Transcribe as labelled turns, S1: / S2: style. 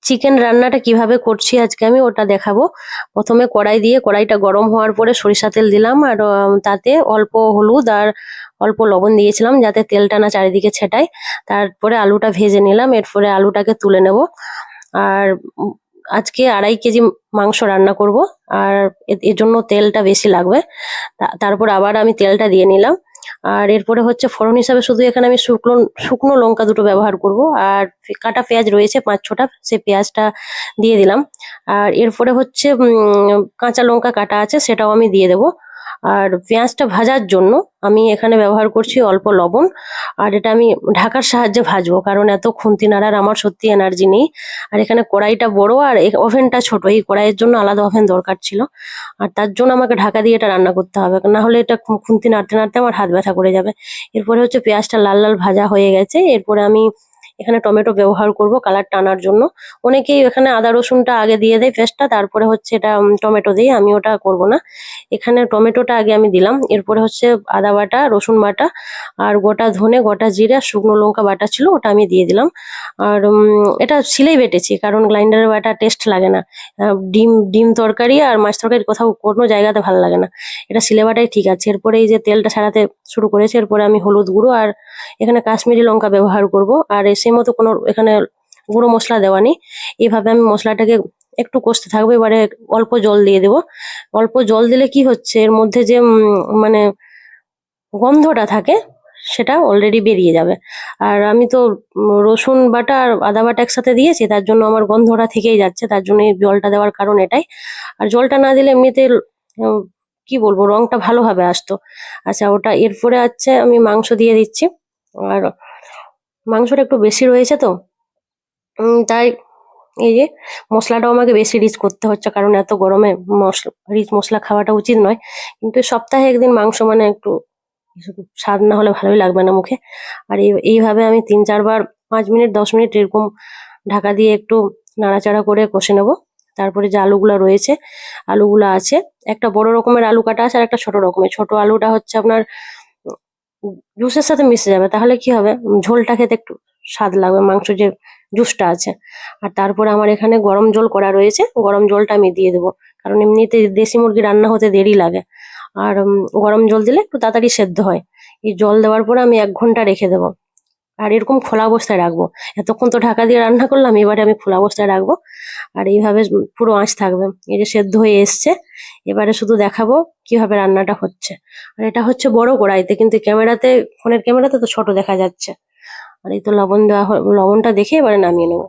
S1: Chicken রান্নাটা কিভাবে করছি আজকে আমি ওটা দেখাবো। প্রথমে কড়াই দিয়ে কড়াইটা গরম হওয়ার পরে সরিষা তেল দিলাম, আর তাতে অল্প হলুদ আর অল্প লবণ দিয়েছিলাম যাতে তেলটা না চারিদিকে ছেটায়। তারপরে আলুটা ভেজে নিলাম, এরপরে আলুটাকে তুলে নেব। আর আজকে 2.5 কেজি মাংস রান্না করব, আর এর জন্য তেলটা বেশি লাগবে। তারপর আবার আমি তেলটা দিয়ে নিলাম। আর এরপরে হচ্ছে ফোড়ন হিসাবে শুধু এখানে আমি শুকনো শুকনো লঙ্কা দুটো ব্যবহার করব, আর কাটা পেঁয়াজ রয়েছে 5-6টা, সেই পেঁয়াজটা দিয়ে দিলাম। আর এরপরে হচ্ছে কাঁচা লঙ্কা কাটা আছে সেটাও আমি দিয়ে দেবো। আর পেঁয়াজটা ভাজার জন্য আমি এখানে ব্যবহার করছি অল্প লবণ। আর এটা আমি ঢাকার সাহায্যে ভাজবো, কারণ এত খুন্তি নাড়ার আমার সত্যি এনার্জি নেই। আর এখানে কড়াইটা বড় আর ওভেনটা ছোট, এই কড়াইয়ের জন্য আলাদা ওভেন দরকার ছিল। আর তার জন্য আমাকে ঢাকা দিয়ে এটা রান্না করতে হবে, না হলে এটা খুন্তি নাড়তে নাড়তে আমার হাত ব্যথা করে যাবে। এরপরে হচ্ছে পেঁয়াজটা লাল লাল ভাজা হয়ে গেছে, এরপরে আমি এখানে টমেটো ব্যবহার করব কালারটা আনার জন্য। অনেকেই এখানে আদা রসুনটা আগে দিয়ে দেয় পেস্টটা, তারপরে হচ্ছে এটা টমেটো দিই, আমি ওটা করব না। এখানে টমেটোটা আগে আমি দিলাম, এরপরে হচ্ছে আদা বাটা, রসুন বাটা, আর গোটা ধনে, গোটা জিরা, শুকনো লঙ্কা বাটা ছিল ওটা আমি দিয়ে দিলাম। আর এটা শিলেই বেটেছি, কারণ গ্রাইন্ডারে বাটা টেস্ট লাগে না। ডিম ডিম তরকারি আর মাছ তরকারি কোথাও কোনো জায়গাতে ভালো লাগে না, এটা শিলে বাটাই ঠিক আছে। এরপরে এই যে তেলটা ছাড়াতে শুরু করেছে, এরপরে আমি হলুদ গুঁড়ো আর এখানে কাশ্মীরি লঙ্কা ব্যবহার করব। আর সেই মতো কোনো এখানে গুঁড়ো মশলা দেওয়া নেই। এইভাবে আমি মশলাটাকে একটু কষতে থাকবো। এবারে অল্প জল দিয়ে দেবো। অল্প জল দিলে কি হচ্ছে, এর মধ্যে যে মানে গন্ধটা থাকে সেটা অলরেডি বেরিয়ে যাবে। আর আমি তো রসুন বাটা আর আদা বাটা একসাথে দিয়েছি, তার জন্য আমার গন্ধটা থেকেই যাচ্ছে, তার জন্য এই জলটা দেওয়ার কারণ এটাই। আর জলটা না দিলে এমনিতে উম, কি বলবো, রংটা ভালোভাবে আসতো। আচ্ছা, ওটা এরপরে আছে আমি মাংস দিয়ে দিচ্ছি। আর মাংসটা একটু বেশি রয়েছে তো, তাই এই যে মশলাটাও আমাকে বেশি রিচ করতে হচ্ছে, কারণ এত গরমে মশলা রিচ মশলা খাওয়াটা উচিত নয়। কিন্তু সপ্তাহে একদিন মাংস মানে একটু স্বাদ না হলে ভালোই লাগবে না মুখে। আর এইভাবে আমি 3-4 বার 5 মিনিট 10 মিনিট এরকম ঢাকা দিয়ে একটু নাড়াচাড়া করে কষে নেব। তারপরে যে আলুগুলা রয়েছে, আলুগুলা আছে, একটা বড় রকমের আলু কাটা আছে আর একটা ছোট রকমের। ছোট আলুটা হচ্ছে আপনার জুসের সাথে মিশে যাবে, তাহলে কি হবে, ঝোলটা খেতে একটু স্বাদ লাগবে, মাংস যে জুসটা আছে। আর তারপরে আমার এখানে গরম জল করা রয়েছে, গরম জলটা আমি দিয়ে দেবো, কারণ এমনিতে দেশি মুরগি রান্না হতে দেরি লাগে। আর গরম জল দিলে একটু তাড়াতাড়ি সেদ্ধ হয়। এই জল দেওয়ার পরে আমি 1 ঘন্টা রেখে দেবো। আর এরকম খোলা অবস্থায় রাখবো। এতক্ষণ তো ঢাকা দিয়ে রান্না করলাম, এবারে আমি খোলা অবস্থায় রাখবো। আর এইভাবে পুরো আঁচ থাকবে। এই যে সেদ্ধ হয়ে এসছে, এবারে শুধু দেখাবো কিভাবে রান্নাটা হচ্ছে। আর এটা হচ্ছে বড় কড়াইতে, কিন্তু ক্যামেরাতে, ফোনের ক্যামেরাতে তো ছোট দেখা যাচ্ছে। আর এই তো লবণ দেওয়া লবণটা দেখে এবারে নামিয়ে নেবো।